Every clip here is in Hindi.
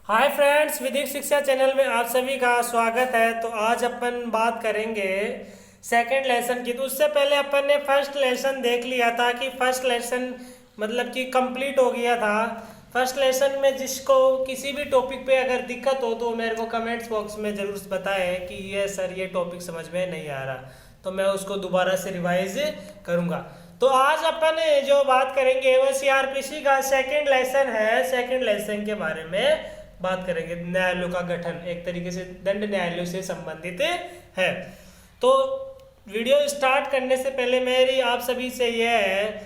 हाय फ्रेंड्स, विधिक शिक्षा चैनल में आप सभी का स्वागत है। तो आज अपन बात करेंगे सेकंड लेसन की। तो उससे पहले अपन ने फर्स्ट लेसन देख लिया था कि फर्स्ट लेसन मतलब कि कंप्लीट हो गया था। फर्स्ट लेसन में जिसको किसी भी टॉपिक पे अगर दिक्कत हो तो मेरे को कमेंट्स बॉक्स में ज़रूर बताएं कि ये सर ये टॉपिक समझ में नहीं आ रहा, तो मैं उसको दोबारा से रिवाइज करूँगा। तो आज अपन जो बात करेंगे वो सीआरपीसी का सेकंड लेसन है। सेकंड लेसन के बारे में बात करेंगे। न्यायालयों का गठन एक तरीके से दंड न्यायालयों से संबंधित है। तो वीडियो स्टार्ट करने से पहले मेरी आप सभी से यह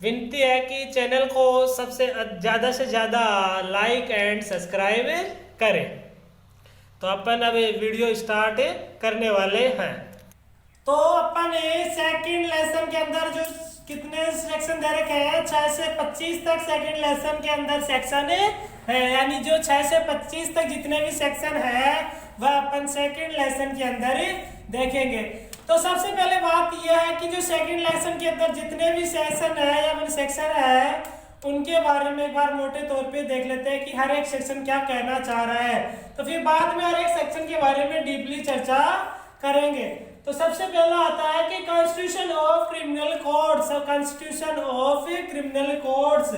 विनती है कि चैनल को सबसे ज़्यादा से ज़्यादा लाइक एंड सब्सक्राइब करें। तो अपन अब वीडियो स्टार्ट करने वाले हैं। तो अपन सेकंड लेसन के अंदर जो कितने सेक्शन दे रखे हैं 6 से 25 तक सेकंड लेसन के अंदर सेक्शन है, यानी जो 6 से 25 तक जितने भी सेक्शन है वह अपन सेकंड लेसन के अंदर देखेंगे। तो सबसे पहले बात यह है कि जो सेकंड लेसन के अंदर जितने भी सेक्शन है या सेक्शन है उनके बारे में एक बार मोटे तौर पे देख लेते हैं कि हर एक सेक्शन क्या कहना चाह रहा है। तो फिर बाद में हर एक सेक्शन के बारे में डीपली चर्चा करेंगे। तो सबसे पहला आता है कि constitution of criminal codes. Constitution of criminal codes,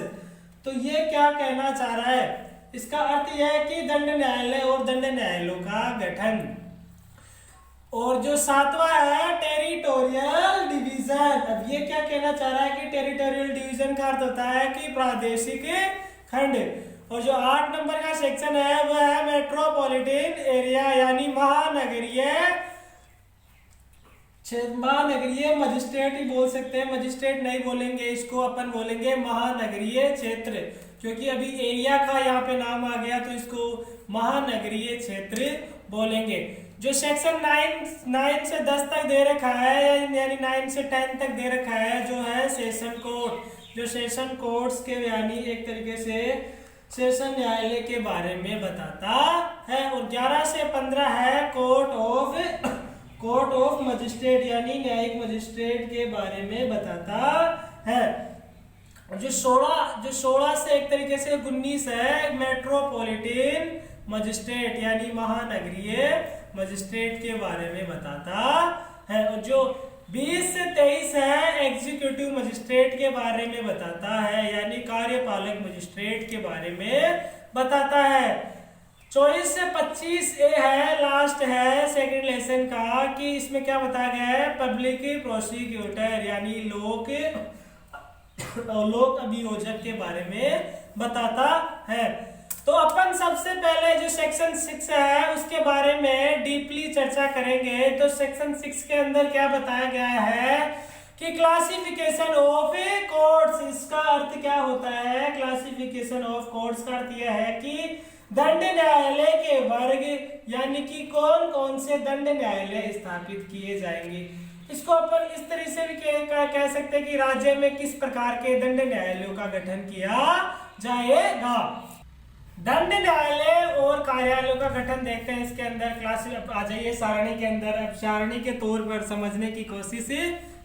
तो ये क्या कहना चाह रहा है? इसका अर्थ यह है कि दंड न्यायालय और दंड न्यायालयों का गठन। और जो सातवां है टेरिटोरियल डिवीजन। अब ये क्या कहना चाह रहा है कि टेरिटोरियल डिवीजन का अर्थ होता है कि प्रादेशिक खंड। और जो 8 नंबर का सेक्शन है वह है मेट्रोपॉलिटन एरिया, यानी महानगरीय मजिस्ट्रेट ही बोल सकते हैं, मजिस्ट्रेट नहीं बोलेंगे इसको, अपन बोलेंगे महानगरीय क्षेत्र, क्योंकि अभी एरिया का यहाँ पे नाम आ गया तो इसको महानगरीय क्षेत्र बोलेंगे। जो सेक्शन 9 से 10 तक दे रखा है, यानी 9 से 10 तक दे रखा है, जो है सेशन कोर्ट। जो सेशन कोर्ट्स के यानी एक तरीके से सेशन न्यायालय के बारे में बताता है। और 11 से 15 है कोर्ट ऑफ मजिस्ट्रेट, यानी न्यायिक मजिस्ट्रेट के बारे में बताता है। और जो 16 से एक तरीके से 19 है मेट्रोपॉलिटन मजिस्ट्रेट, यानी महानगरीय मजिस्ट्रेट के बारे में बताता है। और जो 20 से 23 है एग्जीक्यूटिव मजिस्ट्रेट के बारे में बताता है, यानी कार्यपालक मजिस्ट्रेट के बारे में बताता है। 24 से 25 ए है, लास्ट है सेकंड लेसन का, कि इसमें क्या बताया गया है? पब्लिक प्रोसिक्यूटर, यानी लोक अभियोजक के बारे में बताता है। तो अपन सबसे पहले जो सेक्शन 6 है उसके बारे में डीपली चर्चा करेंगे। तो सेक्शन 6 के अंदर क्या बताया गया है कि क्लासिफिकेशन ऑफ कोर्ट्स। इसका अर्थ क्या होता है? क्लासिफिकेशन ऑफ कोर्ट्स का अर्थ यह है कि दंड न्यायालय के वर्ग, यानी कि कौन कौन से दंड न्यायालय स्थापित किए जाएंगे। इसको अपन इस तरह से भी कह सकते हैं कि राज्य में किस प्रकार के दंड न्यायालयों का गठन किया जाएगा। दंड न्यायालय और कार्यालयों का गठन देखते हैं। इसके अंदर क्लास आ जाइए सारणी के अंदर। अब सारणी के तौर पर समझने की कोशिश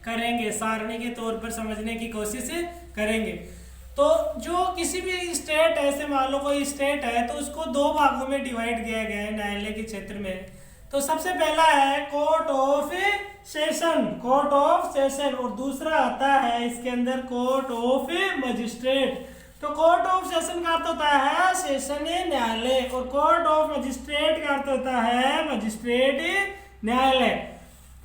करेंगे, सारणी के तौर पर समझने की कोशिश करेंगे। तो जो किसी भी स्टेट है, ऐसे मान लो कोई स्टेट है, तो उसको 2 भागों में डिवाइड किया गया है न्यायालय के क्षेत्र में। तो सबसे पहला है कोर्ट ऑफ सेशन, और दूसरा आता है इसके अंदर कोर्ट ऑफ मजिस्ट्रेट। तो कोर्ट ऑफ सेशन का अर्थ होता है सेशन न्यायालय, और कोर्ट ऑफ मजिस्ट्रेट का अर्थ होता है मजिस्ट्रेट न्यायालय।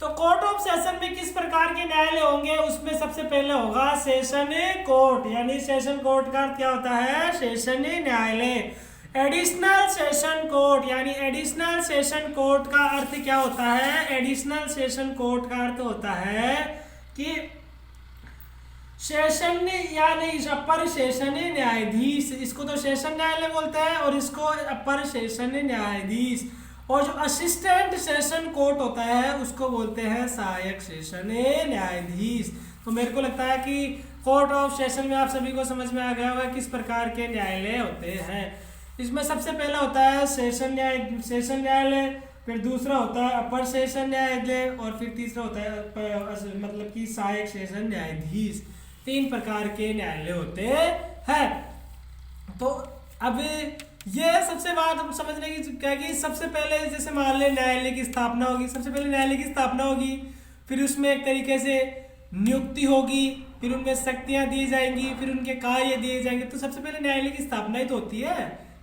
तो कोर्ट ऑफ सेशन में किस प्रकार के न्यायालय होंगे? उसमें सबसे पहले होगा सेशन कोर्ट, यानी सेशन कोर्ट का अर्थ क्या होता है? सेशन न्यायालय। एडिशनल सेशन कोर्ट, यानी एडिशनल सेशन कोर्ट का अर्थ क्या होता है? एडिशनल सेशन कोर्ट का अर्थ होता है कि सेशन यानी अपर सेशन न्यायाधीश, इसको तो सेशन न्यायालय बोलते हैं और इसको अपर सेशन न्यायाधीश। और जो असिस्टेंट सेशन कोर्ट होता है उसको बोलते हैं सहायक सेशन न्यायाधीश। तो मेरे को लगता है कि कोर्ट ऑफ सेशन में आप सभी को समझ में आ गया होगा किस प्रकार के न्यायालय होते हैं। इसमें सबसे पहला होता है सेशन न्यायालय, फिर दूसरा होता है अपर सेशन न्यायालय, और फिर तीसरा होता है मतलब कि सहायक सेशन न्यायाधीश। 3 प्रकार के न्यायालय होते हैं। तो अब ये सबसे बात हम समझने की क्या है कि सबसे पहले जैसे मान लें न्यायालय की स्थापना होगी, सबसे पहले न्यायालय की स्थापना होगी, फिर उसमें एक तरीके से नियुक्ति होगी, फिर उनमें शक्तियां दी जाएंगी, फिर उनके कार्य दिए जाएंगे। तो सबसे पहले न्यायालय की स्थापना ही तो होती है।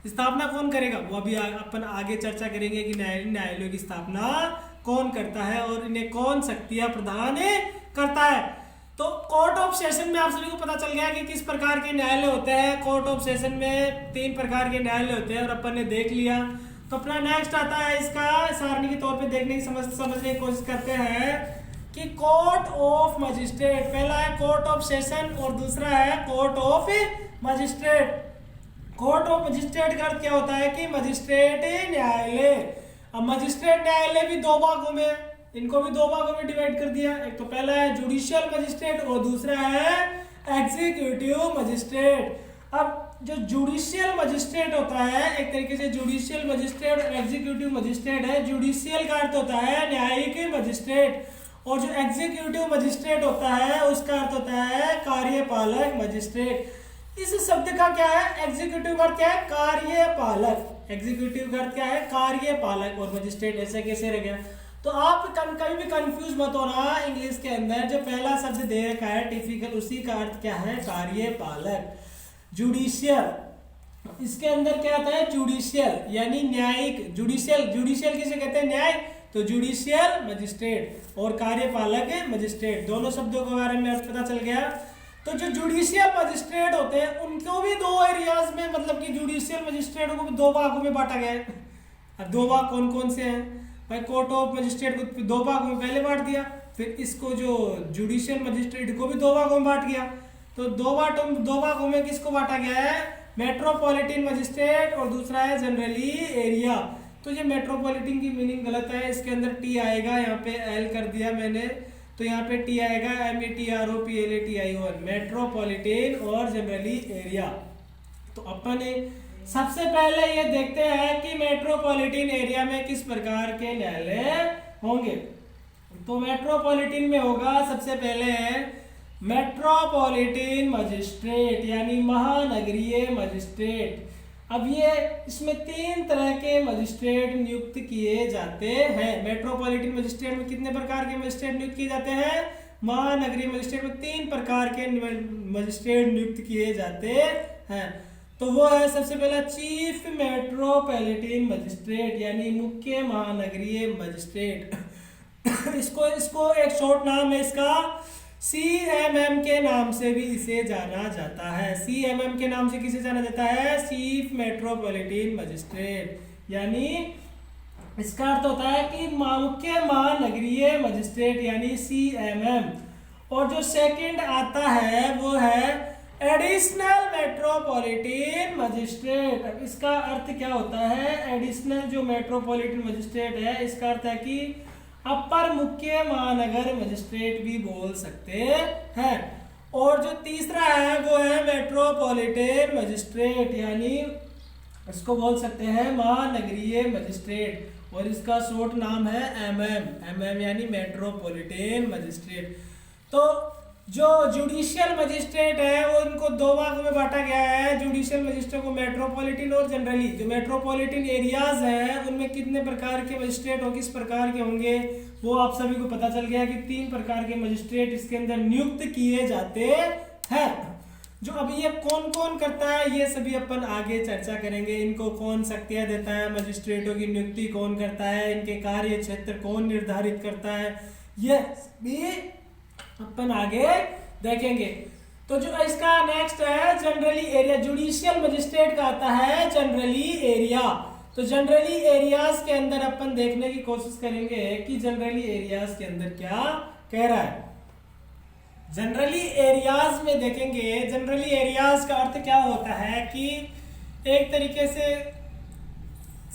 स्थापना कौन करेगा वो अभी अपन आगे चर्चा करेंगे कि न्यायालयों की स्थापना कौन करता है और इन्हें कौन शक्तियां प्रदान करता है। तो कोर्ट ऑफ सेशन में आप सभी को पता चल गया कि किस प्रकार के न्यायालय होते हैं। कोर्ट ऑफ सेशन में 3 प्रकार के न्यायालय होते हैं और अपन ने देख लिया। तो अपना नेक्स्ट आता है, इसका सारणी के तौर पे देखने की समझने की कोशिश करते हैं कि कोर्ट ऑफ मजिस्ट्रेट। पहला है कोर्ट ऑफ सेशन और दूसरा है court of magistrate. Court of magistrate का अर्थ क्या होता है कि मजिस्ट्रेट न्यायालय। अब मजिस्ट्रेट न्यायालय भी 2 भागों में, इनको भी 2 भागों में डिवाइड कर दिया। एक तो पहला है जुडिशियल मजिस्ट्रेट और दूसरा है एग्जीक्यूटिव मजिस्ट्रेट। अब जो जुडिशियल मजिस्ट्रेट होता है, एक तरीके से जुडिशियल मजिस्ट्रेट और एग्जीक्यूटिव मजिस्ट्रेट है। जुडिशियल का अर्थ होता है न्यायिक मजिस्ट्रेट और जो एग्जीक्यूटिव मजिस्ट्रेट होता है उसका अर्थ होता है कार्यपालक मजिस्ट्रेट। इस शब्द का क्या है, एग्जीक्यूटिव का अर्थ क्या है, कार्यपालक। एग्जीक्यूटिव का अर्थ क्या है, कार्यपालक, और मजिस्ट्रेट ऐसे कैसे रह गया। तो आप कभी भी कंफ्यूज मत होना, इंग्लिश के अंदर जो पहला शब्द दे रखा है टिपिकल, उसी का अर्थ क्या है, कार्यपालक। जुडिशियल, इसके अंदर क्या आता है, जुडिशियल यानी न्यायिक। जुडिशियल, जुडिशियल किसे कहते हैं, न्याय। तो जुडिशियल मजिस्ट्रेट और कार्यपालक मजिस्ट्रेट, दोनों शब्दों के बारे में अर्थ पता चल गया। तो जो जुडिशियल मजिस्ट्रेट होते हैं उनको भी 2 एरियाज में, मतलब कि जुडिशियल मजिस्ट्रेट को भी 2 भागों में बांटा गया है। अब 2 भाग कौन कौन से हैं भाई, कोर्ट ऑफ मजिस्ट्रेट को 2 भागों में पहले बांट दिया, फिर इसको जो जुडिशियल मजिस्ट्रेट को भी 2 भागों में बांट गया। तो 2 भागों में किसको बांटा गया है, मेट्रोपॉलिटन मजिस्ट्रेट और दूसरा है जनरली एरिया। तो ये मेट्रोपॉलिटन की मीनिंग गलत है, इसके अंदर टी आएगा, यहाँ पे एल कर दिया मैंने, तो यहाँ पे टी आएगा METROPLATION, मेट्रोपॉलिटन और जनरली एरिया। तो अपन सबसे पहले ये देखते हैं कि मेट्रोपॉलिटन एरिया में किस प्रकार के न्यायालय होंगे। तो मेट्रोपॉलिटन में होगा सबसे पहले है मेट्रोपॉलिटन मजिस्ट्रेट यानी महानगरीय मजिस्ट्रेट। अब ये इसमें 3 तरह के मजिस्ट्रेट नियुक्त किए जाते हैं। मेट्रोपॉलिटन मजिस्ट्रेट में कितने प्रकार के मजिस्ट्रेट नियुक्त किए जाते हैं, महानगरीय मजिस्ट्रेट में 3 प्रकार के मजिस्ट्रेट नियुक्त किए जाते हैं। तो वो है सबसे पहला चीफ मेट्रोपॉलिटन मजिस्ट्रेट यानी मुख्य महानगरीय मजिस्ट्रेट। इसको एक शॉर्ट नाम है इसका, CMM के नाम से भी इसे जाना जाता है। CMM के नाम से किसे जाना जाता है, चीफ मेट्रोपॉलिटन मजिस्ट्रेट। यानी इसका अर्थ होता है कि मुख्य महानगरीय मजिस्ट्रेट यानी CMM। और जो सेकंड आता है वो है एडिशनल मेट्रोपॉलिटन मजिस्ट्रेट। अब इसका अर्थ क्या होता है, एडिशनल जो मेट्रोपॉलिटन मजिस्ट्रेट है इसका अर्थ है कि अपर मुख्य महानगर मजिस्ट्रेट भी बोल सकते हैं। और जो तीसरा है वो है मेट्रोपॉलिटन मजिस्ट्रेट यानी इसको बोल सकते हैं महानगरीय मजिस्ट्रेट, और इसका शॉर्ट नाम है MM यानी मेट्रोपॉलिटन मजिस्ट्रेट। तो जो जुडिशियल मजिस्ट्रेट है वो इनको 2 भागों में बांटा गया है। जुडिशियल मजिस्ट्रेट को मेट्रोपॉलिटन और जनरली। जो मेट्रोपॉलिटन एरियाज है उनमें कितने प्रकार के मजिस्ट्रेट और किस प्रकार के होंगे वो आप सभी को पता चल गया कि 3 प्रकार के मजिस्ट्रेट इसके अंदर नियुक्त किए जाते हैं। जो अब ये कौन कौन करता है ये सभी अपन आगे चर्चा करेंगे। इनको कौन शक्तियां देता है, मजिस्ट्रेटों की नियुक्ति कौन करता है, इनके कार्य क्षेत्र कौन निर्धारित करता है, ये भी अपन आगे देखेंगे। तो जो इसका नेक्स्ट है जनरली एरिया। जुडिशियल मजिस्ट्रेट का आता है जनरली एरिया। तो जनरली एरियाज के अंदर अपन देखने की कोशिश करेंगे कि जनरली एरियाज के अंदर क्या कह रहा है। जनरली एरियाज में देखेंगे, जनरली एरियाज का अर्थ क्या होता है कि एक तरीके से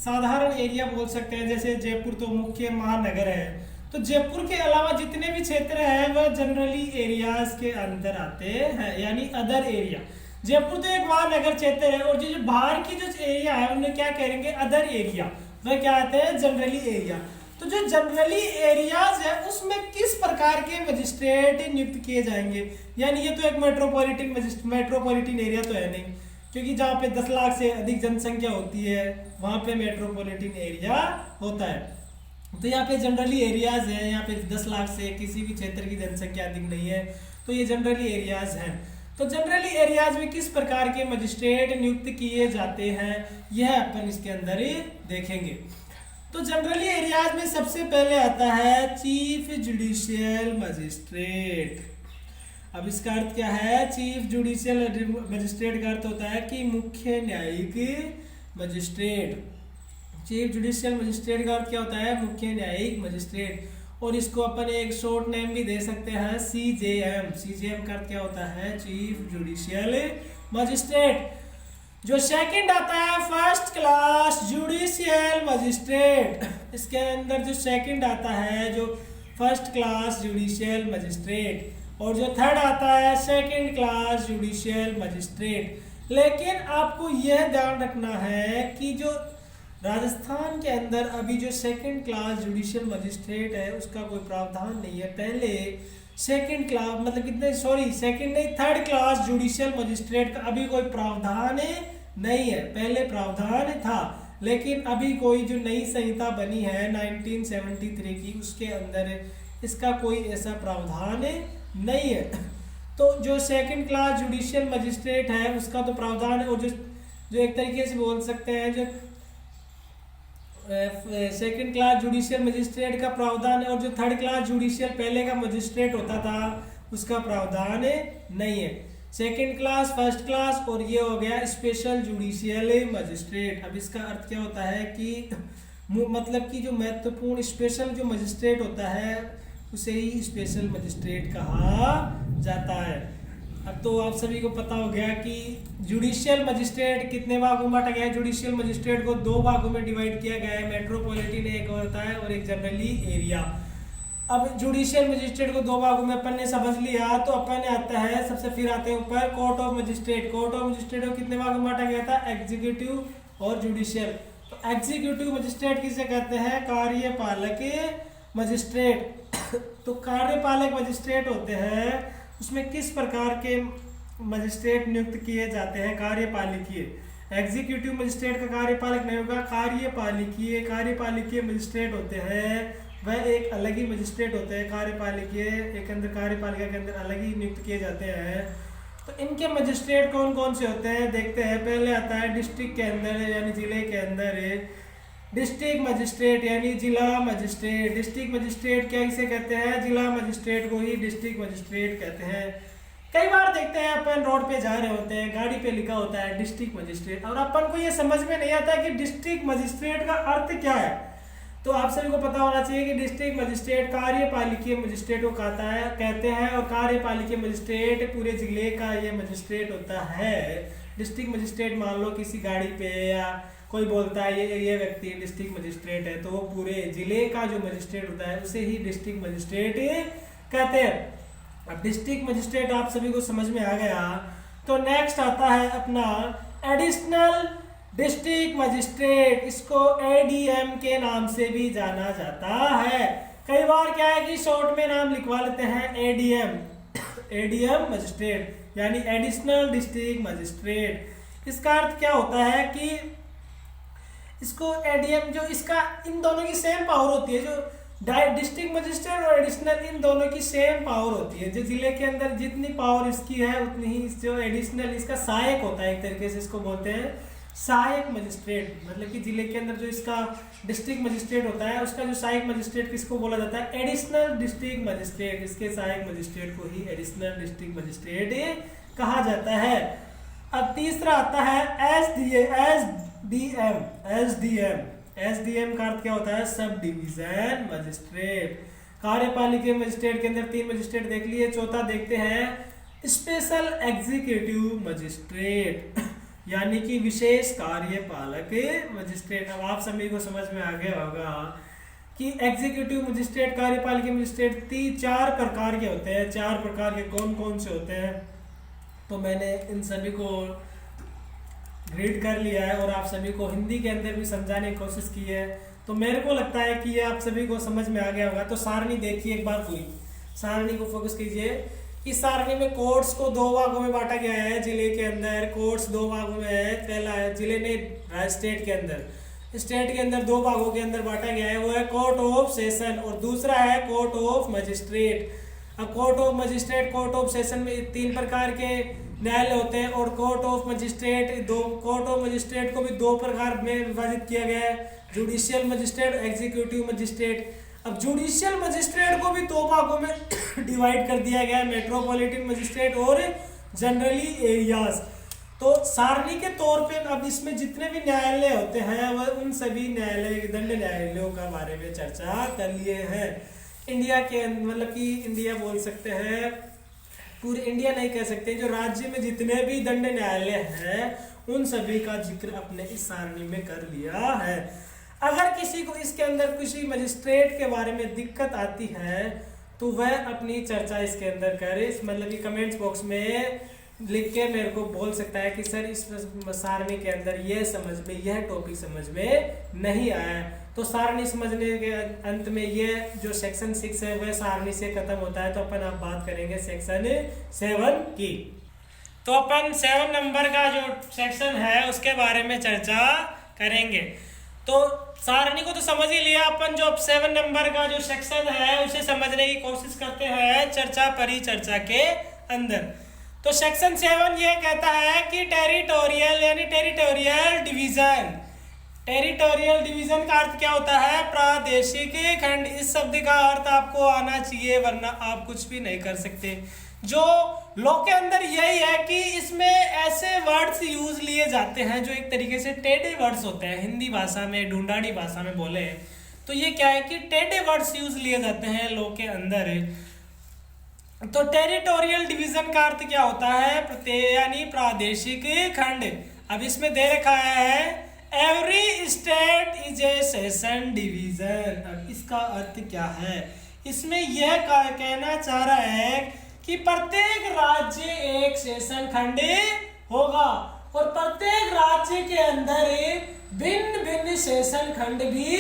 साधारण एरिया बोल सकते हैं। जैसे जयपुर तो मुख्य महानगर है, तो जयपुर के अलावा जितने भी क्षेत्र हैं वह जनरली एरियाज के अंदर आते हैं यानी अदर एरिया। जयपुर तो एक महानगर क्षेत्र है और जो बाहर की जो एरिया है उन्हें क्या कहेंगे, अदर एरिया, वह क्या आते हैं जनरली एरिया। तो जो जनरली एरियाज है उसमें किस प्रकार के मजिस्ट्रेट नियुक्त किए जाएंगे, यानी ये तो एक मेट्रोपॉलिटन एरिया तो है नहीं, क्योंकि जहाँ पे 10 लाख से अधिक जनसंख्या होती है वहाँ पे मेट्रोपॉलिटन एरिया होता है। तो यहाँ पे जनरली एरियाज है, यहाँ पे 10 लाख से किसी भी क्षेत्र की जनसंख्या अधिक नहीं है, तो ये जनरली एरियाज हैं। तो जनरली एरियाज में किस प्रकार के मजिस्ट्रेट नियुक्त किए जाते हैं यह अपन इसके अंदर ही देखेंगे। तो जनरली एरियाज में सबसे पहले आता है चीफ जुडिशियल मजिस्ट्रेट। अब इसका अर्थ क्या है? चीफ जुडिशियल मजिस्ट्रेट का अर्थ होता है कि मुख्य न्यायिक मजिस्ट्रेट। चीफ जुडिशियल मजिस्ट्रेट का अर्थ क्या होता है? मुख्य न्यायिक मजिस्ट्रेट। और इसको अपन एक शॉर्ट नेम भी दे सकते हैं सीजेएम। सीजेएम का अर्थ क्या होता है? Chief judicial magistrate. जो सेकंड आता है फर्स्ट क्लास जुडिशियल मजिस्ट्रेट। इसके अंदर जो सेकंड आता है जो फर्स्ट क्लास जुडिशियल मजिस्ट्रेट, और जो थर्ड आता है सेकंड क्लास जुडिशियल मजिस्ट्रेट। लेकिन आपको यह ध्यान रखना है कि जो राजस्थान के अंदर अभी जो सेकंड क्लास जुडिशियल मजिस्ट्रेट है उसका कोई प्रावधान नहीं है। पहले सेकंड क्लास मतलब कितने सेकंड नहीं थर्ड क्लास जुडिशियल मजिस्ट्रेट का अभी कोई प्रावधान नहीं है। पहले प्रावधान था, लेकिन अभी कोई जो नई संहिता बनी है 1973 की उसके अंदर इसका कोई ऐसा प्रावधान नहीं है। तो जो सेकंड क्लास जुडिशियल मजिस्ट्रेट है उसका तो प्रावधान है, और जो एक तरीके से बोल सकते हैं जो सेकंड क्लास जुडिशियल मजिस्ट्रेट का प्रावधान है, और जो थर्ड क्लास जुडिशियल पहले का मजिस्ट्रेट होता था उसका प्रावधान नहीं है। सेकंड क्लास, फर्स्ट क्लास, और ये हो गया स्पेशल जुडिशियल मजिस्ट्रेट। अब इसका अर्थ क्या होता है कि मतलब कि जो महत्वपूर्ण स्पेशल जो मजिस्ट्रेट होता है उसे ही स्पेशल मजिस्ट्रेट कहा जाता है। अब तो आप सभी को पता हो गया कि जुडिशियल मजिस्ट्रेट कितने भागों में बांटा गया है। जुडिशियल मजिस्ट्रेट को 2 भागों में डिवाइड किया गया है, मेट्रोपॉलिटन एक होता है और एक जनरली एरिया। अब जुडिशियल मजिस्ट्रेट को 2 भागों में अपन ने समझ लिया, तो अपन ने आता है सबसे फिर आते हैं ऊपर court of magistrate. Court of magistrate को कितने भागों में बांटा गया था? एग्जीक्यूटिव और जुडिशियल। तो एग्जीक्यूटिव मजिस्ट्रेट किसे कहते हैं? कार्यपालक मजिस्ट्रेट। तो कार्यपालक मजिस्ट्रेट होते हैं उसमें किस प्रकार के मजिस्ट्रेट नियुक्त किए जाते हैं? कार्यपालिकीय। एग्जीक्यूटिव मजिस्ट्रेट का कार्यपालक नहीं होगा, कार्यपालिकीय मजिस्ट्रेट होते हैं, वह एक अलग ही मजिस्ट्रेट होते हैं। कार्यपालिकीय एक अंदर कार्यपालिका के अंदर अलग ही नियुक्त किए जाते हैं। तो इनके मजिस्ट्रेट कौन कौन से होते हैं देखते हैं। पहले आता है डिस्ट्रिक्ट के अंदर यानी जिले के अंदर डिस्ट्रिक्ट मजिस्ट्रेट यानी जिला मजिस्ट्रेट। डिस्ट्रिक्ट मजिस्ट्रेट क्या इसे कहते हैं? जिला मजिस्ट्रेट को ही डिस्ट्रिक्ट मजिस्ट्रेट कहते हैं। कई बार देखते हैं अपन रोड पे जा रहे होते हैं, गाड़ी पे लिखा होता है डिस्ट्रिक्ट मजिस्ट्रेट, और अपन को ये समझ में नहीं आता कि डिस्ट्रिक्ट मजिस्ट्रेट का अर्थ क्या है। तो आप सभी को पता होना चाहिए कि डिस्ट्रिक्ट मजिस्ट्रेट कार्यपालिकीय मजिस्ट्रेट को कहते हैं, और कार्यपालिकीय मजिस्ट्रेट पूरे जिले का ये मजिस्ट्रेट होता है। डिस्ट्रिक्ट मजिस्ट्रेट मान लो किसी गाड़ी पे या कोई बोलता है ये व्यक्ति डिस्ट्रिक्ट मजिस्ट्रेट है, तो वो पूरे जिले का जो मजिस्ट्रेट होता है उसे ही डिस्ट्रिक्ट मजिस्ट्रेट कहते हैं। अब डिस्ट्रिक्ट मजिस्ट्रेट आप सभी को समझ में आ गया, तो नेक्स्ट आता है अपना एडिशनल डिस्ट्रिक्ट मजिस्ट्रेट। इसको एडीएम के नाम से भी जाना जाता है। कई बार क्या है कि शॉर्ट में नाम लिखवा लेते हैं एडीएम मजिस्ट्रेट यानी एडिशनल डिस्ट्रिक्ट मजिस्ट्रेट। इसका अर्थ क्या होता है कि इसको एडीएम जो इसका इन दोनों की सेम पावर होती है, जो डिस्ट्रिक्ट मजिस्ट्रेट और एडिशनल इन दोनों की सेम पावर होती है। जो जिले के अंदर जितनी पावर इसकी है उतनी ही जो एडिशनल इसका सहायक होता है, एक तरीके से इसको बोलते हैं सहायक मजिस्ट्रेट। मतलब कि जिले के अंदर जो इसका डिस्ट्रिक्ट मजिस्ट्रेट होता है उसका जो सहायक मजिस्ट्रेट किसको बोला जाता है? Additional district magistrate. इसके सहायक मजिस्ट्रेट को ही एडिशनल डिस्ट्रिक्ट मजिस्ट्रेट कहा जाता है। अब तीसरा आता है एसडीएम का अर्थ क्या होता है? Sub division magistrate. कार्यपालिकीय मजिस्ट्रेट के अंदर 3 मजिस्ट्रेट देख लिए। चौथा देखते हैं स्पेशल एग्जीक्यूटिव मजिस्ट्रेट यानी कि विशेष कार्यपालक मजिस्ट्रेट। अब आप सभी को समझ में आ गया होगा कि एग्जीक्यूटिव मजिस्ट्रेट कार्यपालिकीय मजिस्ट्रेट 4 प्रकार के होते हैं। 4 प्रकार के कौन कौन से होते हैं तो मैंने इन सभी को रीड कर लिया है और आप सभी को हिंदी के अंदर भी समझाने की कोशिश की है। तो मेरे को लगता है कि ये आप सभी को समझ में आ गया होगा। तो सारणी देखिए एक बार पूरी, सारणी को फोकस कीजिए इस सारणी में कोर्ट्स को दो भागों में बांटा गया है। जिले के अंदर कोर्ट्स दो भागों में है। पहला है जिले ने स्टेट के अंदर दो भागों के अंदर बांटा गया है, वो है कोर्ट ऑफ सेशन और दूसरा है कोर्ट ऑफ मजिस्ट्रेट। अब court of magistrate, court of session में तीन प्रकार के न्यायालय होते हैं और कोर्ट ऑफ मजिस्ट्रेट को भी दो प्रकार में विभाजित किया गया है, जुडिशियल मजिस्ट्रेट, एग्जीक्यूटिव मजिस्ट्रेट। अब जुडिशियल मजिस्ट्रेट को भी दो भागों में डिवाइड कर दिया गया है, मेट्रोपॉलिटन मजिस्ट्रेट और जनरली एरियाज। तो सारणी के तौर पे अब इसमें जितने भी न्यायालय होते हैं वह उन सभी न्यायालय दंड न्यायालयों का बारे में चर्चा कर लिए हैं। इंडिया के मतलब कि इंडिया बोल सकते हैं, पूरे इंडिया नहीं कह सकते, जो राज्य में जितने भी दंड न्यायालय हैं उन सभी का जिक्र अपने इस सारणी में कर लिया है। अगर किसी को इसके अंदर किसी मजिस्ट्रेट के बारे में दिक्कत आती है तो वह अपनी चर्चा इसके अंदर करे, मतलब कि कमेंट्स बॉक्स में लिख के मेरे को बोल सकता है कि सर इस सारणी के अंदर यह टॉपिक समझ में नहीं आया। तो सारणी समझने के अंत में ये जो सेक्शन 6 है वह सारणी से खत्म होता है। तो अपन अब बात करेंगे सेक्शन 7 की। तो अपन 7 नंबर का जो सेक्शन है उसके बारे में चर्चा करेंगे। तो सारणी को तो समझ ही लिया अपन, जो अब 7 नंबर का जो सेक्शन है उसे समझने की कोशिश करते हैं चर्चा परिचर्चा के अंदर। तो सेक्शन 7 ये कहता है कि टेरिटोरियल यानी टेरिटोरियल डिवीजन। टेरिटोरियल डिवीजन का अर्थ क्या होता है? प्रादेशिक खंड। इस शब्द का अर्थ आपको आना चाहिए वरना आप कुछ भी नहीं कर सकते। जो लॉ के अंदर यही है कि इसमें ऐसे वर्ड्स यूज लिए जाते हैं जो एक तरीके से टेढ़े वर्ड्स होते हैं। हिंदी भाषा में, ढूंढाड़ी भाषा में बोले तो ये क्या है कि टेढ़े वर्ड्स यूज लिए जाते हैं लॉ के अंदर। तो टेरिटोरियल डिवीजन का अर्थ क्या होता है? यानी प्रादेशिक खंड। अब इसमें दे रखा है every state is A session division. अब इसका अर्थ क्या है? इसमें यह कहना चाह रहा है कि प्रत्येक राज्य एक सेशन खंड होगा और प्रत्येक राज्य के अंदर भिन्न भिन्न सेशन खंड भी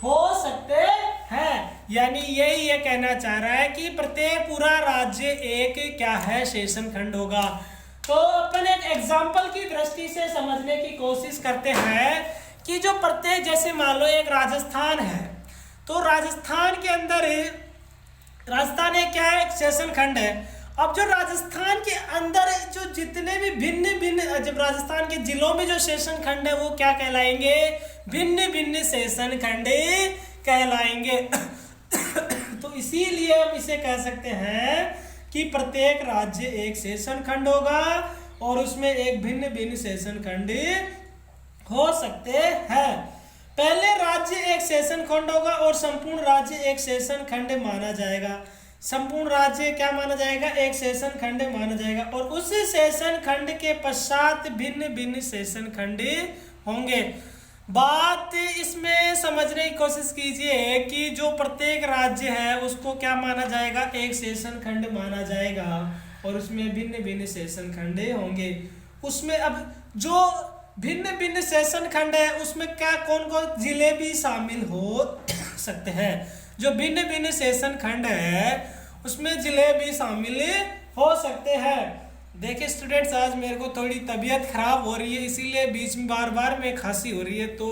हो सकते हैं। यानी यही ये कहना चाह रहा है कि प्रत्येक पूरा राज्य एक क्या है? सेशन खंड होगा। तो अपन एक एग्जाम्पल की दृष्टि से समझने की कोशिश करते हैं कि जो प्रत्येक, जैसे मान लो एक राजस्थान है, तो राजस्थान के अंदर राजस्थान एक क्या है? एक सेशन खंड है। अब जो राजस्थान के अंदर जो जितने भी भिन्न भिन्न, जब राजस्थान के जिलों में जो सेशन खंड है वो क्या कहलाएंगे? भिन्न भिन्न सेशन खंड कहलाएंगे। तो इसीलिए हम इसे कह सकते हैं कि प्रत्येक राज्य एक सेशन खंड होगा और उसमें एक भिन्न भिन्न सेशन खंड हो सकते हैं। पहले राज्य एक सेशन खंड होगा और संपूर्ण राज्य एक सेशन खंड माना जाएगा। संपूर्ण राज्य क्या माना जाएगा? एक सेशन खंड माना जाएगा और उस सेशन खंड के पश्चात भिन्न भिन्न सेशन खंड होंगे। बात इसमें समझने की कोशिश कीजिए कि जो प्रत्येक राज्य है उसको क्या माना जाएगा? एक सेशन खंड माना जाएगा और उसमें भिन्न भिन्न सेशन खंड होंगे। उसमें अब जो भिन्न भिन्न सेशन खंड है उसमें क्या कौन कौन जिले भी शामिल हो सकते हैं? जो भिन्न भिन्न सेशन खंड है उसमें जिले भी शामिल हो सकते हैं। देखिए स्टूडेंट्स, आज मेरे को थोड़ी तबीयत खराब हो रही है इसीलिए बीच में बार बार में खांसी हो रही है। तो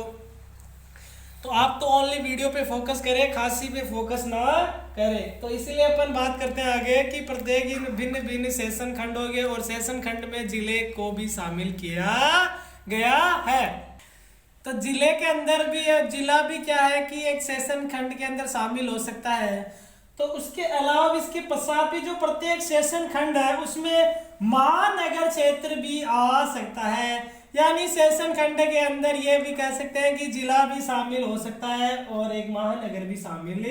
आप तो ओनली वीडियो पे फोकस करें, खांसी पे फोकस ना करें। तो इसीलिए अपन बात करते हैं आगे कि प्रत्येक भिन्न भिन्न सेशन खंड हो गए और सेशन खंड में जिले को भी शामिल किया गया है। तो जिले के अंदर भी, जिला भी क्या है कि एक सेशन खंड के अंदर शामिल हो सकता है। तो उसके अलावा इसके पश्चात भी जो प्रत्येक सेशन खंड है उसमें महानगर क्षेत्र भी आ सकता है। यानी सेशन खंड के अंदर ये भी कह सकते हैं कि जिला भी शामिल हो सकता है और एक महानगर भी शामिल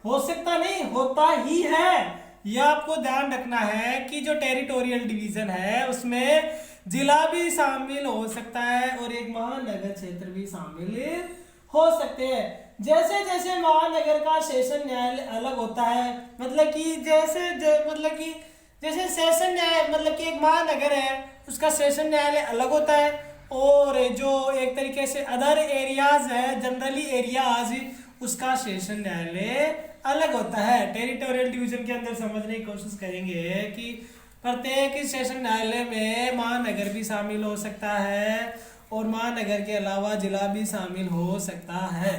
हो सकता, नहीं होता ही है। यह आपको ध्यान रखना है कि जो टेरिटोरियल डिवीजन है उसमें जिला भी शामिल हो सकता है और एक महानगर क्षेत्र भी शामिल हो सकते हैं। जैसे जैसे महानगर का सेशन न्यायालय अलग होता है, मतलब कि जैसे सेशन न्याय, मतलब कि एक महानगर है उसका सेशन न्यायालय अलग होता है और जो एक तरीके से अदर एरियाज है, जनरली एरियाज, उसका सेशन न्यायालय अलग होता है। टेरिटोरियल डिवीजन के अंदर समझने की कोशिश करेंगे कि प्रत्येक सेशन न्यायालय में महानगर भी शामिल हो सकता है और महानगर के अलावा जिला भी शामिल हो सकता है।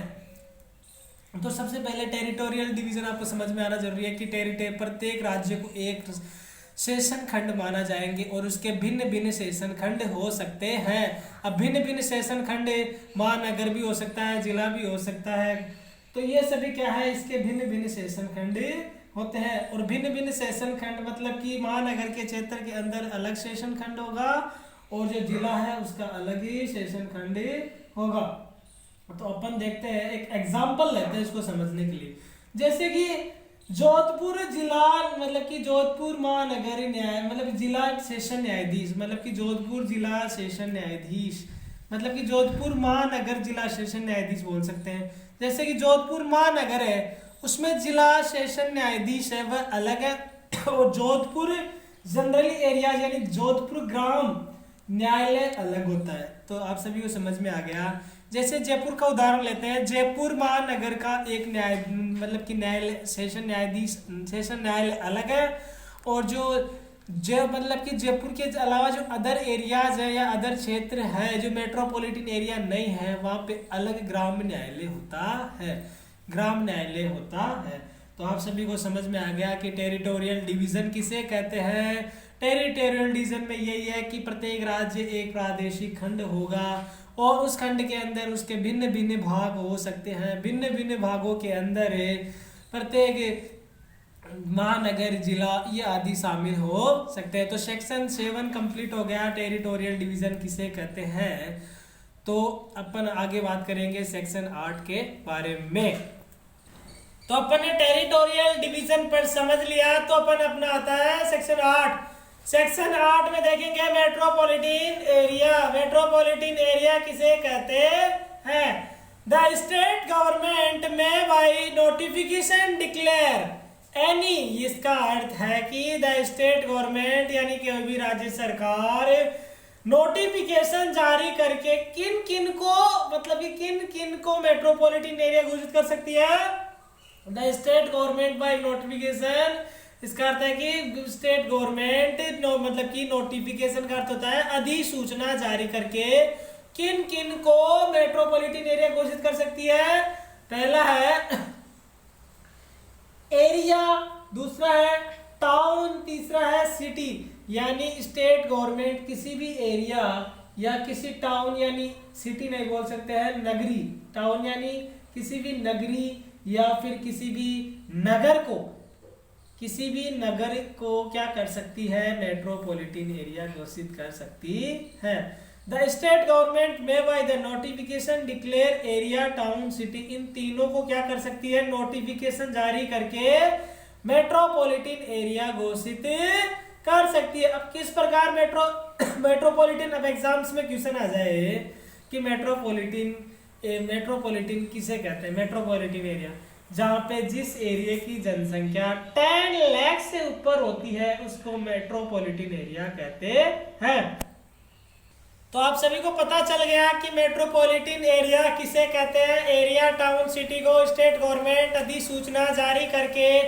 तो सबसे पहले टेरिटोरियल डिवीजन आपको समझ में आना जरूरी है कि प्रत्येक राज्य को एक सेशन खंड माना जाएंगे और उसके भिन्न भिन्न सेशन खंड हो सकते हैं। अब भिन्न भिन्न सेशन खंड महानगर भी हो सकता है, जिला भी हो सकता है। तो ये सभी क्या है, इसके भिन्न भिन्न सेशन खंड होते हैं। और भिन्न भिन्न सेशन खंड मतलब कि महानगर के क्षेत्र के अंदर अलग सेशन खंड होगा और जो जिला है उसका अलग ही सेशन खंड होगा। तो अपन देखते हैं, एक एग्जाम्पल लेते हैं इसको समझने के लिए। जैसे कि जोधपुर जिला मतलब कि जोधपुर महानगर न्याय मतलब जिला सेशन न्यायाधीश मतलब कि जोधपुर जिला सेशन न्यायाधीश मतलब कि जोधपुर महानगर जिला सेशन न्यायाधीश बोल सकते हैं। जैसे कि जोधपुर महानगर है उसमें जिला सेशन न्यायाधीश है वह अलग है और जोधपुर जनरली एरिया यानी जोधपुर ग्राम न्यायालय अलग होता है। तो आप सभी को समझ में आ गया। जैसे जयपुर का उदाहरण लेते हैं, जयपुर महानगर का एक न्याय मतलब कि न्यायालय सेशन न्यायालय अलग है और जो मतलब कि जयपुर के अलावा जो अदर एरियाज है या अदर क्षेत्र है जो मेट्रोपॉलिटन एरिया नहीं है वहाँ पे अलग ग्राम्य न्यायालय होता है, ग्राम न्यायालय होता है। तो आप सभी को समझ में आ गया कि टेरिटोरियल डिवीजन किसे कहते हैं। टेरिटोरियल डिवीजन में यही है कि प्रत्येक राज्य एक प्रादेशिक खंड होगा और उस खंड के अंदर उसके भिन्न भिन्न भाग हो सकते हैं। भिन्न भिन्न भागों के अंदर प्रत्येक महानगर जिला ये आदि शामिल हो सकते हैं। तो सेक्शन 7 कंप्लीट हो गया, टेरिटोरियल डिवीजन किसे कहते हैं। तो अपन आगे बात करेंगे सेक्शन 8 के बारे में। तो अपन ने टेरिटोरियल डिवीजन पर समझ लिया, तो अपन अपना आता है सेक्शन 8। सेक्शन 8 में देखेंगे मेट्रोपॉलिटन एरिया। मेट्रोपॉलिटन एरिया किसे कहते हैं। द स्टेट गवर्नमेंट में बाई नोटिफिकेशन डिक्लेयर एनी, इसका अर्थ है कि द स्टेट गवर्नमेंट यानी कि भी राज्य सरकार नोटिफिकेशन जारी करके किन किन को मतलब कि किन किन को मेट्रोपॉलिटन एरिया घोषित कर सकती है। The state government by notification, इसका अर्थ है कि स्टेट गवर्नमेंट मतलब कि नोटिफिकेशन का अर्थ होता है अधिसूचना जारी करके किन किन को मेट्रोपॉलिटन एरिया घोषित कर सकती है। पहला है एरिया, दूसरा है टाउन, तीसरा है सिटी। यानी स्टेट गवर्नमेंट किसी भी एरिया या किसी टाउन यानी सिटी नहीं बोल सकते हैं, नगरी। टाउन यानी किसी भी नगरी या फिर किसी भी नगर को क्या कर सकती है, मेट्रोपॉलिटन एरिया घोषित कर सकती है। द स्टेट गवर्नमेंट में by the notification declare area, town, city, इन तीनों को क्या कर सकती है, नोटिफिकेशन जारी करके मेट्रोपॉलिटन एरिया घोषित कर सकती है। अब किस प्रकार मेट्रोपॉलिटन, अब एग्जाम्स में क्वेश्चन आ जाए कि मेट्रोपॉलिटन किसे कहते हैं। मेट्रोपॉलिटन एरिया जहां पे जिस एरिया की जनसंख्या 10 लाख से ऊपर होती है उसको मेट्रोपॉलिटन एरिया कहते हैं। तो आप सभी को पता चल गया कि मेट्रोपॉलिटन एरिया किसे कहते हैं। एरिया, टाउन, सिटी को स्टेट गवर्नमेंट अधिसूचना जारी करके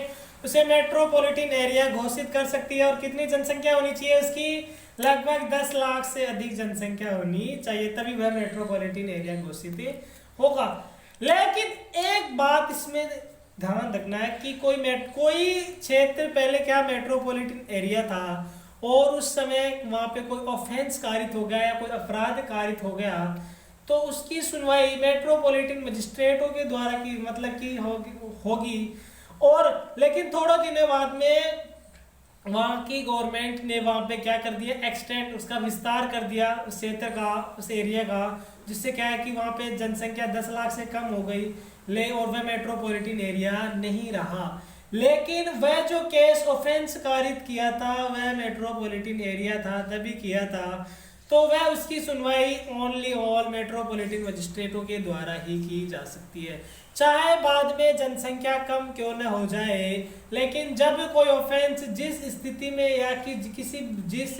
उसे मेट्रोपॉलिटन एरिया घोषित कर सकती है। और कितनी जनसंख्या होनी चाहिए उसकी, लगभग 10 लाख से अधिक जनसंख्या होनी चाहिए, तभी वह मेट्रोपॉलिटन एरिया घोषित होगा। लेकिन एक बात इसमें ध्यान रखना है कि कोई क्षेत्र पहले क्या मेट्रोपॉलिटन एरिया था और उस समय वहां पे कोई ऑफेंस कारित हो गया या कोई अपराध कारित हो गया तो उसकी सुनवाई मेट्रोपॉलिटन मजिस्ट्रेटों के द्वारा की मतलब की होगी। और लेकिन थोड़े दिनों बाद में वहां की गवर्नमेंट ने वहां पे क्या कर दिया, एक्सटेंड उसका विस्तार कर दिया उस क्षेत्र का, उस एरिया का, जिससे क्या है कि वहां पे जनसंख्या 10 लाख से कम हो गई और वह मेट्रोपॉलिटन एरिया नहीं रहा। लेकिन वह जो केस ऑफेंस कारित किया था वह मेट्रोपॉलिटन एरिया था, तभी किया था, तो वह उसकी सुनवाई ओनली ऑल मेट्रोपॉलिटन मजिस्ट्रेटों के द्वारा ही की जा सकती है, चाहे बाद में जनसंख्या कम क्यों न हो जाए। लेकिन जब कोई ऑफेंस जिस स्थिति में या कि जिस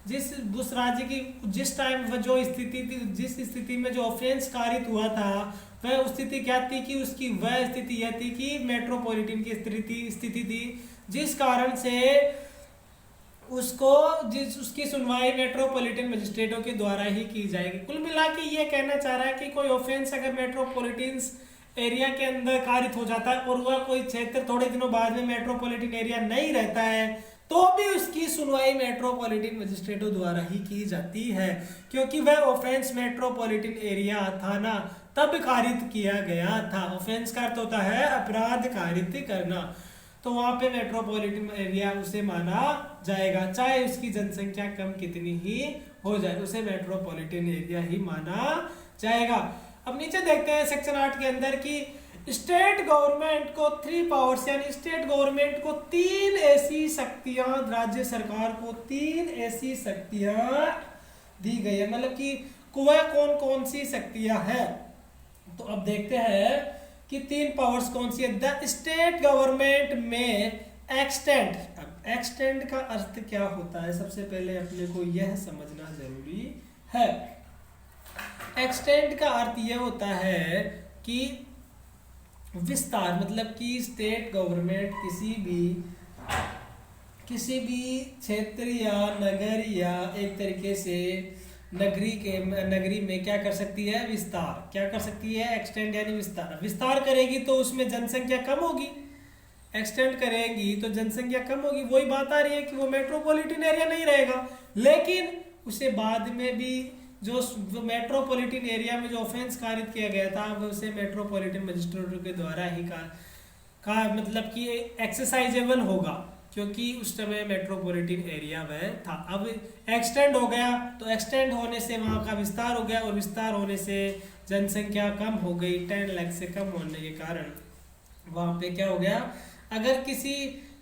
उस राज्य की जिस टाइम जो स्थिति थी, जिस स्थिति में जो ऑफेंस कारित हुआ था, वह स्थिति क्या थी कि उसकी वह स्थिति यह थी कि मेट्रोपॉलिटन की स्थिति थी, जिस कारण से उसकी सुनवाई मेट्रोपॉलिटन मजिस्ट्रेटों के द्वारा ही की जाएगी। कुल मिला के ये कहना चाह रहा है कि कोई ऑफेंस अगर मेट्रोपॉलिटन एरिया के अंदर कारित हो जाता है और वह कोई क्षेत्र थोड़े दिनों बाद में मेट्रोपॉलिटन एरिया नहीं रहता है, तो भी उसकी सुनवाई मेट्रोपॉलिटन मजिस्ट्रेटों द्वारा ही की जाती है, क्योंकि वह ऑफेंस मेट्रोपॉलिटन एरिया था ना, तब कारित किया गया था। ऑफेंस का अर्थ होता है अपराध कारित करना, तो वहां पे मेट्रोपॉलिटन एरिया उसे माना जाएगा, चाहे उसकी जनसंख्या कम कितनी ही हो जाए, उसे मेट्रोपॉलिटन एरिया ही माना जाएगा। अब नीचे देखते हैं सेक्शन 8 के अंदर कि स्टेट गवर्नमेंट को 3 पावर्स, यानी स्टेट गवर्नमेंट को 3 ऐसी शक्तियां, राज्य सरकार को 3 ऐसी शक्तियां दी गई है। मतलब कि वह कौन कौन सी शक्तियां हैं, तो अब देखते हैं कि 3 पावर्स कौन सी है। द स्टेट गवर्नमेंट में एक्सटेंड, अब एक्सटेंड का अर्थ क्या होता है, सबसे पहले अपने को यह समझना जरूरी है। एक्सटेंड का अर्थ यह होता है कि विस्तार, मतलब कि स्टेट गवर्नमेंट किसी भी क्षेत्र या नगर या एक तरीके से नगरी में क्या कर सकती है, विस्तार। क्या कर सकती है, एक्सटेंड यानी विस्तार। विस्तार करेगी तो उसमें जनसंख्या कम होगी, एक्सटेंड करेगी तो जनसंख्या कम होगी। वही बात आ रही है कि वो मेट्रोपॉलिटन एरिया नहीं रहेगा, लेकिन उसे बाद में भी जो मेट्रोपॉलिटन एरिया में जो ऑफेंस कारित किया गया था, वो उसे मेट्रोपॉलिटन मजिस्ट्रेटों के द्वारा ही का मतलब कि एक्सरसाइजेबल होगा, क्योंकि उस समय मेट्रोपॉलिटन एरिया वह था। अब एक्सटेंड हो गया, तो एक्सटेंड होने से वहाँ का विस्तार हो गया, और विस्तार होने से जनसंख्या कम हो गई। 10 लाख से कम होने के कारण वहाँ पे क्या हो गया, अगर किसी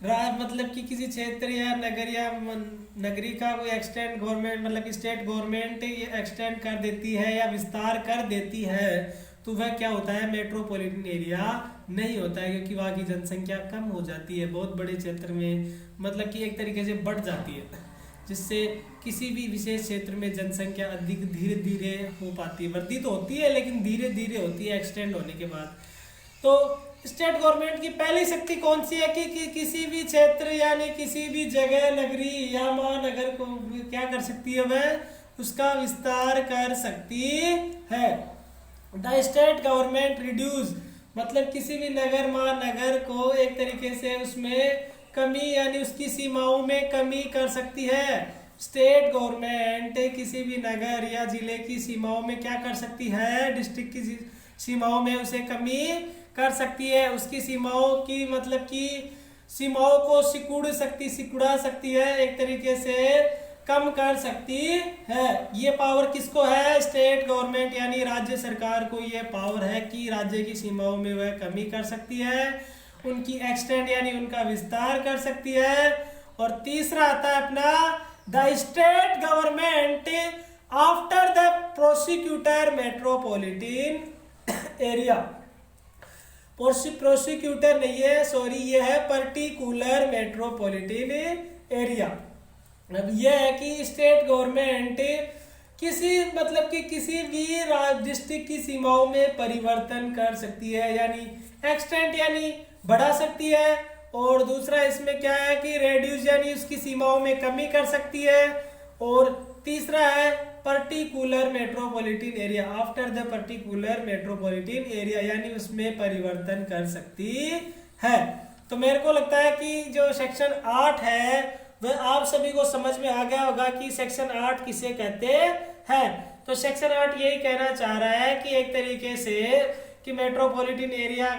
मतलब कि किसी क्षेत्र या नगरी का कोई एक्सटेंड गवर्नमेंट, मतलब कि स्टेट गवर्नमेंट एक्सटेंड कर देती है या विस्तार कर देती है, तो वह क्या होता है, मेट्रोपॉलिटन एरिया नहीं होता है, क्योंकि वहाँ की जनसंख्या कम हो जाती है, बहुत बड़े क्षेत्र में मतलब कि एक तरीके से बढ़ जाती है, जिससे किसी भी विशेष क्षेत्र में जनसंख्या अधिक धीरे धीरे हो पाती है। वृद्धि तो होती है लेकिन धीरे धीरे होती है एक्सटेंड होने के बाद। तो स्टेट गवर्नमेंट की पहली शक्ति कौन सी है कि किसी भी क्षेत्र यानी किसी भी जगह, नगरी या महानगर को क्या कर सकती है, वह उसका विस्तार कर सकती है। द स्टेट गवर्नमेंट रिड्यूस, मतलब किसी भी नगर महानगर को एक तरीके से उसमें कमी यानी उसकी सीमाओं में कमी कर सकती है। स्टेट गवर्नमेंट किसी भी नगर या जिले की सीमाओं में क्या कर सकती है, डिस्ट्रिक्ट की सीमाओं में उसे कमी कर सकती है। उसकी सीमाओं की मतलब कि सीमाओं को सिकुड़ा सकती है, एक तरीके से कम कर सकती है। ये पावर किसको है, स्टेट गवर्नमेंट यानी राज्य सरकार को ये पावर है कि राज्य की सीमाओं में वह कमी कर सकती है, उनकी एक्सटेंड यानी उनका विस्तार कर सकती है। और तीसरा आता है अपना the state government after the prosecutor metropolitan area. Prosecutor नहीं है, सॉरी, ये है पर्टिकुलर मेट्रोपॉलिटन एरिया। अब यह है कि स्टेट गवर्नमेंट किसी भी डिस्ट्रिक्ट की सीमाओं में परिवर्तन कर सकती है, यानी एक्सटेंड यानी बढ़ा सकती है, और दूसरा इसमें क्या है कि रेड्यूस यानी उसकी सीमाओं में कमी कर सकती है, और तीसरा है particular metropolitan area, after the particular metropolitan area, यानी उसमें परिवर्तन कर सकती है। तो मेरे को लगता है कि जो सेक्शन 8 है वह आप सभी को समझ में आ गया होगा कि सेक्शन 8 किसे कहते हैं। तो सेक्शन 8 यही कहना चाह रहा है कि एक तरीके से कि मेट्रोपॉलिटन एरिया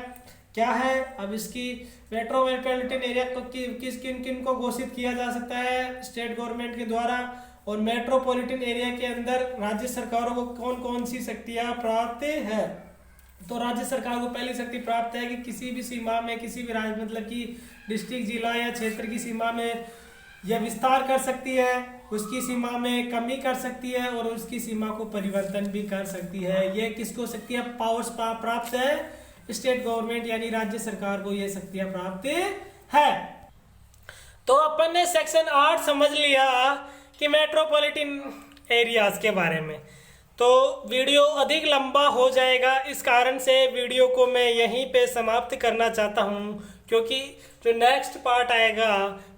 क्या है। अब इसकी मेट्रोपॉलिटन एरिया को किन को घोषित किया जा सकता है, स्टेट गवर्नमेंट के द्वारा, और मेट्रोपॉलिटन एरिया के अंदर राज्य सरकारों को कौन कौन सी शक्तियां प्राप्त है। तो राज्य सरकार को पहली शक्ति प्राप्त है कि किसी भी सीमा में, किसी भी राज्य मतलब कि डिस्ट्रिक्ट, जिला या क्षेत्र की सीमा में यह विस्तार कर सकती है, उसकी सीमा में कमी कर सकती है, और उसकी सीमा को परिवर्तन भी कर सकती है। ये किसको शक्तियां पावर्स प्राप्त है, स्टेट गवर्नमेंट यानी राज्य सरकार को ये शक्तियां प्राप्त है। तो अपन ने सेक्शन 8 समझ लिया कि मेट्रोपॉलिटन एरियाज के बारे में। तो वीडियो अधिक लंबा हो जाएगा, इस कारण से वीडियो को मैं यहीं पे समाप्त करना चाहता हूँ, क्योंकि जो नेक्स्ट पार्ट आएगा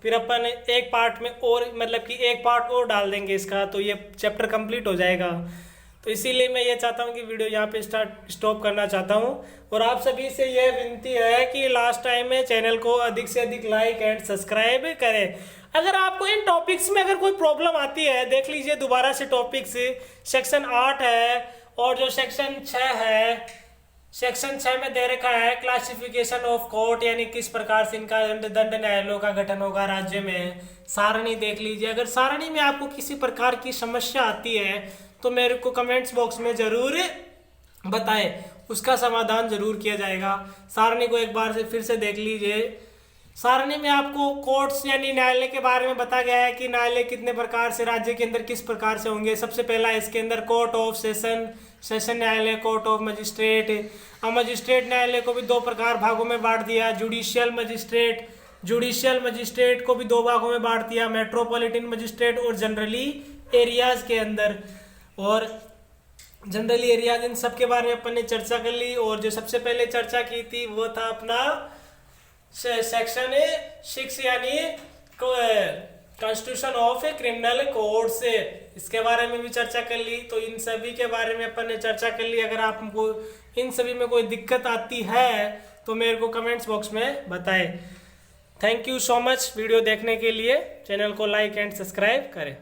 फिर अपन एक पार्ट में और मतलब कि एक पार्ट और डाल देंगे इसका, तो ये चैप्टर कंप्लीट हो जाएगा। तो इसीलिए मैं ये चाहता हूँ कि वीडियो यहाँ पे स्टॉप करना चाहता हूँ। और आप सभी से यह विनती है कि लास्ट टाइम में चैनल को अधिक से अधिक लाइक एंड सब्सक्राइब करें। अगर आपको इन टॉपिक्स में अगर कोई प्रॉब्लम आती है, देख लीजिए दोबारा से टॉपिक्स, सेक्शन 8 है और जो सेक्शन 6 है, सेक्शन 6 में दे रखा है क्लासिफिकेशन ऑफ कोर्ट, यानी किस प्रकार से इनका दंड न्यायालयों का गठन होगा राज्य में। सारणी देख लीजिए। अगर सारणी में आपको किसी प्रकार की समस्या आती है तो मेरे को कमेंट्स बॉक्स में जरूर बताएं, उसका समाधान जरूर किया जाएगा। सारणी को एक बार से फिर से देख लीजिए। सारणी में आपको कोर्ट्स यानी न्यायालय के बारे में बताया गया है कि न्यायालय कितने प्रकार से राज्य के अंदर किस प्रकार से होंगे। सबसे पहला इसके अंदर कोर्ट ऑफ सेशन, सेशन न्यायालय, कोर्ट ऑफ मजिस्ट्रेट। अब मजिस्ट्रेट न्यायालय को भी दो प्रकार भागों में बांट दिया, जुडिशियल मजिस्ट्रेट, जुडिशियल मजिस्ट्रेट को भी दो भागों में बांट दिया, मेट्रोपॉलिटन मजिस्ट्रेट और जनरली एरियाज के अंदर। और जनरली एरियाज इन सब के बारे में अपन ने चर्चा कर ली। और जो सबसे पहले चर्चा की थी वो था अपना सेक्शन 6 यानी कॉन्स्टिट्यूशन ऑफ क्रिमिनल कोड से, इसके बारे में भी चर्चा कर ली। तो इन सभी के बारे में अपन ने चर्चा कर ली। अगर आपको इन सभी में कोई दिक्कत आती है तो मेरे को कमेंट्स बॉक्स में बताएं। Thank you so much video देखने के लिए। चैनल को लाइक एंड सब्सक्राइब करें।